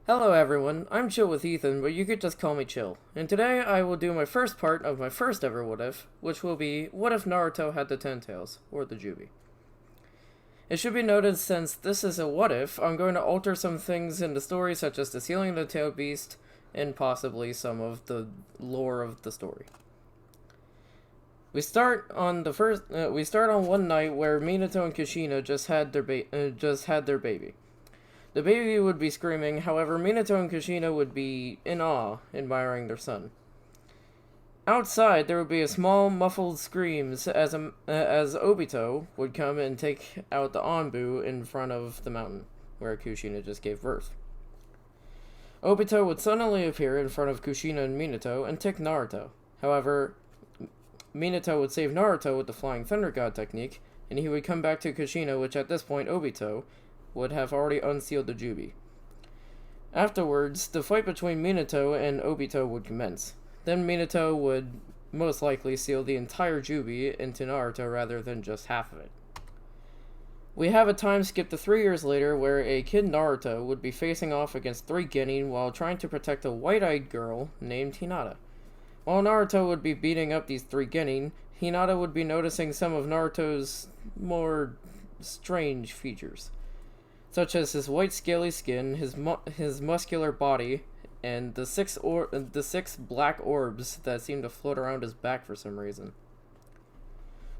Hello everyone, I'm Chill with Ethan, but you could just call me Chill. And today I will do my first part of my first ever What If, which will be, what if Naruto had the Ten Tails, or the Juubi? It should be noted, since this is a what if, I'm going to alter some things in the story, such as the sealing of the tail beast, and possibly some of the lore of the story. We start on one night where Minato and Kushina just had their baby. The baby would be screaming, however, Minato and Kushina would be in awe, admiring their son. Outside, there would be a small, muffled screams as Obito would come and take out the Anbu in front of the mountain, where Kushina just gave birth. Obito would suddenly appear in front of Kushina and Minato and take Naruto. However, Minato would save Naruto with the Flying Thunder God technique, and he would come back to Kushina, which at this point Obito would have already unsealed the Juubi. Afterwards, the fight between Minato and Obito would commence. Then Minato would most likely seal the entire Juubi into Naruto rather than just half of it. We have a time skip to 3 years later where a kid Naruto would be facing off against 3 Genin while trying to protect a white-eyed girl named Hinata. While Naruto would be beating up these 3 Genin, Hinata would be noticing some of Naruto's more strange features, such as his white scaly skin, his muscular body, and the six black orbs that seem to float around his back for some reason.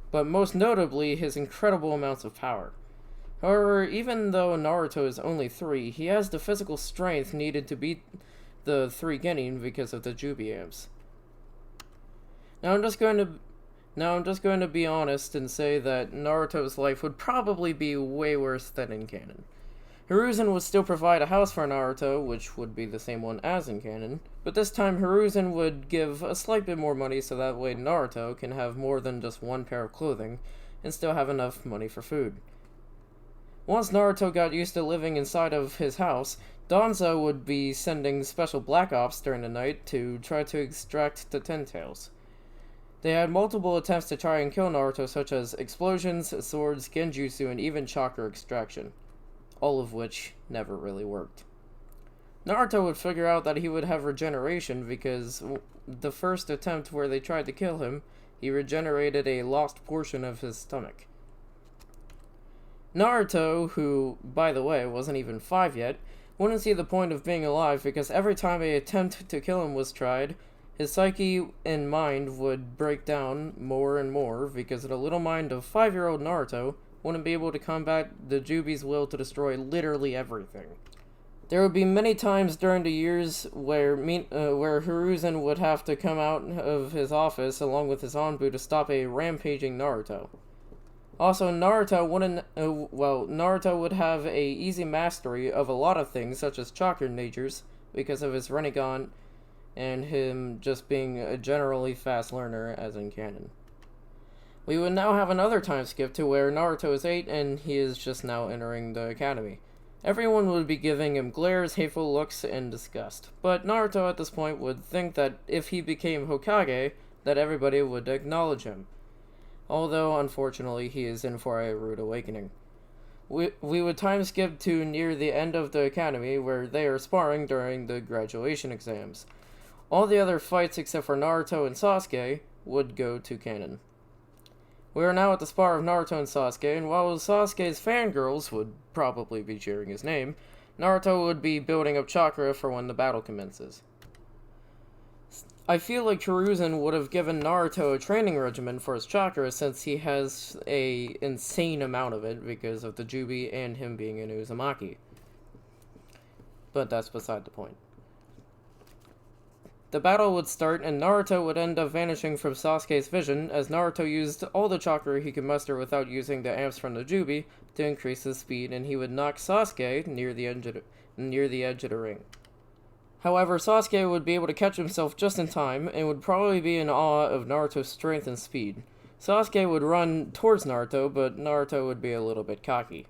But most notably, his incredible amounts of power. However, even though Naruto is only 3, he has the physical strength needed to beat the 3 Genin because of the Juubi amps. Now I'm just going to be honest and say that Naruto's life would probably be way worse than in canon. Hiruzen would still provide a house for Naruto, which would be the same one as in canon, but this time Hiruzen would give a slight bit more money so that way Naruto can have more than just one pair of clothing, and still have enough money for food. Once Naruto got used to living inside of his house, Danzo would be sending special black ops during the night to try to extract the Ten Tails. They had multiple attempts to try and kill Naruto, such as explosions, swords, genjutsu, and even chakra extraction, all of which never really worked. Naruto would figure out that he would have regeneration because the first attempt where they tried to kill him, he regenerated a lost portion of his stomach. Naruto, who, by the way, wasn't even 5 yet, wouldn't see the point of being alive because every time an attempt to kill him was tried, his psyche and mind would break down more and more because the little mind of 5-year-old Naruto wouldn't be able to combat the Juubi's will to destroy literally everything. There would be many times during the years where Hiruzen would have to come out of his office along with his Anbu to stop a rampaging Naruto. Also, Naruto would have a easy mastery of a lot of things such as chakra natures because of his Rinnegan and him just being a generally fast learner as in canon. We would now have another time skip to where Naruto is 8 and he is just now entering the academy. Everyone would be giving him glares, hateful looks, and disgust. But Naruto at this point would think that if he became Hokage, that everybody would acknowledge him. Although, unfortunately, he is in for a rude awakening. We would time skip to near the end of the academy where they are sparring during the graduation exams. All the other fights except for Naruto and Sasuke would go to canon. We are now at the spar of Naruto and Sasuke, and while Sasuke's fangirls would probably be cheering his name, Naruto would be building up chakra for when the battle commences. I feel like Hiruzen would have given Naruto a training regimen for his chakra since he has an insane amount of it because of the Juubi and him being an Uzumaki. But that's beside the point. The battle would start, and Naruto would end up vanishing from Sasuke's vision, as Naruto used all the chakra he could muster without using the amps from the Juubi to increase his speed, and he would knock Sasuke near the edge of the ring. However, Sasuke would be able to catch himself just in time, and would probably be in awe of Naruto's strength and speed. Sasuke would run towards Naruto, but Naruto would be a little bit cocky.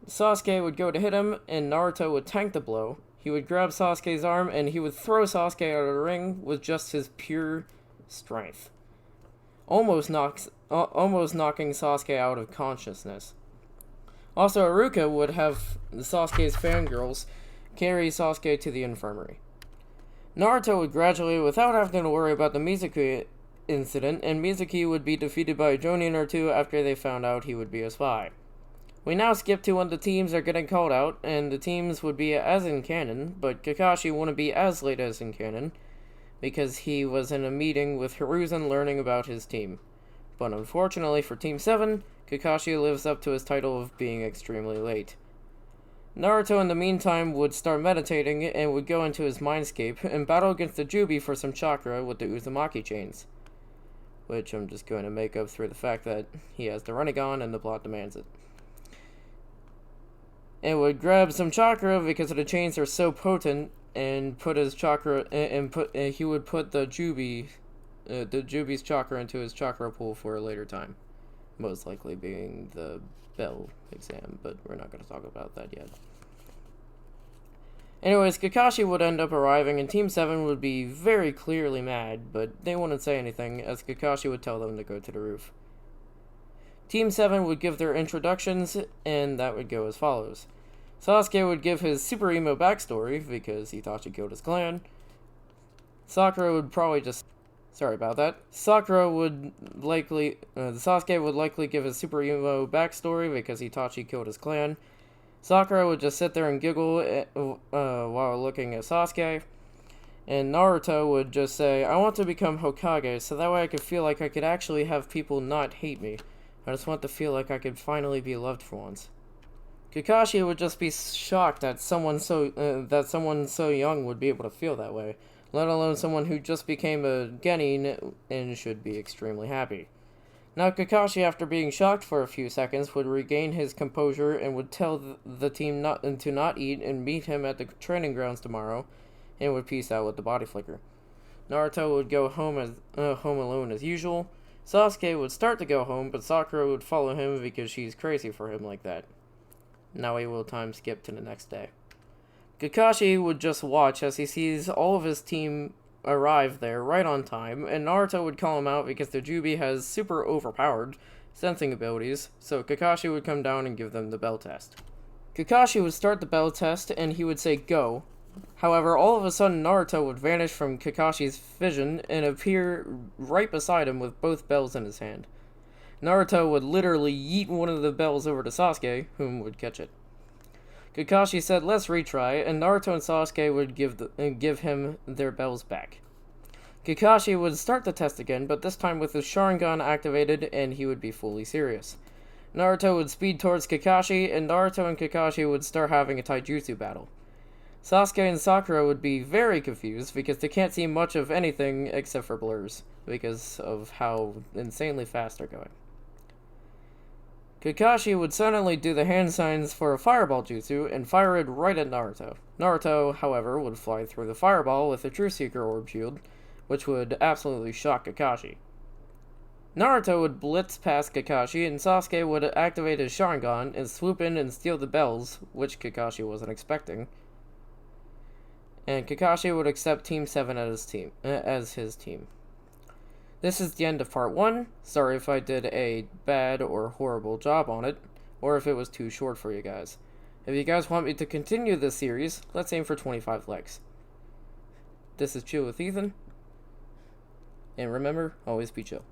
Sasuke would go to hit him, and Naruto would tank the blow. He would grab Sasuke's arm, and he would throw Sasuke out of the ring with just his pure strength, almost knocking Sasuke out of consciousness. Also, Iruka would have Sasuke's fangirls carry Sasuke to the infirmary. Naruto would graduate without having to worry about the Mizuki incident, and Mizuki would be defeated by a Jonin or two after they found out he would be a spy. We now skip to when the teams are getting called out, and the teams would be as in canon, but Kakashi wouldn't be as late as in canon, because he was in a meeting with Hiruzen learning about his team. But unfortunately for Team 7, Kakashi lives up to his title of being extremely late. Naruto in the meantime would start meditating and would go into his mindscape and battle against the Juubi for some chakra with the Uzumaki chains. Which I'm just going to make up through the fact that he has the Rinnegan and the plot demands it. And would grab some chakra because the chains are so potent and put his chakra he would put the Juubi's chakra into his chakra pool for a later time, most likely being the bell exam, but we're not going to talk about that yet. Anyways, Kakashi would end up arriving, and Team 7 would be very clearly mad, but they wouldn't say anything, as Kakashi would tell them to go to the roof. Team 7 would give their introductions, and that would go as follows. Sasuke would give his super emo backstory, because he thought he killed his clan. Sasuke would likely give his super emo backstory, because he thought he killed his clan. Sakura would just sit there and giggle while looking at Sasuke. And Naruto would just say, I want to become Hokage, so that way I could feel like I could actually have people not hate me. I just want to feel like I could finally be loved for once. Kakashi would just be shocked that someone so young would be able to feel that way, let alone someone who just became a genin and should be extremely happy. Now Kakashi, after being shocked for a few seconds, would regain his composure and would tell the team to not eat and meet him at the training grounds tomorrow, and would peace out with the body flicker. Naruto would go home alone as usual. Sasuke would start to go home, but Sakura would follow him because she's crazy for him like that. Now we will time skip to the next day. Kakashi would just watch as he sees all of his team arrive there right on time, and Naruto would call him out because the Juubi has super overpowered sensing abilities, so Kakashi would come down and give them the bell test. Kakashi would start the bell test, and he would say go. However, all of a sudden Naruto would vanish from Kakashi's vision and appear right beside him with both bells in his hand. Naruto would literally yeet one of the bells over to Sasuke, whom would catch it. Kakashi said, let's retry, and Naruto and Sasuke would give him their bells back. Kakashi would start the test again, but this time with his Sharingan activated, and he would be fully serious. Naruto would speed towards Kakashi, and Naruto and Kakashi would start having a taijutsu battle. Sasuke and Sakura would be very confused because they can't see much of anything except for blurs, because of how insanely fast they're going. Kakashi would suddenly do the hand signs for a fireball jutsu and fire it right at Naruto. Naruto, however, would fly through the fireball with a Truth Seeker Orb shield, which would absolutely shock Kakashi. Naruto would blitz past Kakashi, and Sasuke would activate his Sharingan and swoop in and steal the bells, which Kakashi wasn't expecting. And Kakashi would accept Team 7 as his team. This is the end of part 1. Sorry if I did a bad or horrible job on it, or if it was too short for you guys. If you guys want me to continue this series, let's aim for 25 likes. This is Chill with Ethan, and remember, always be chill.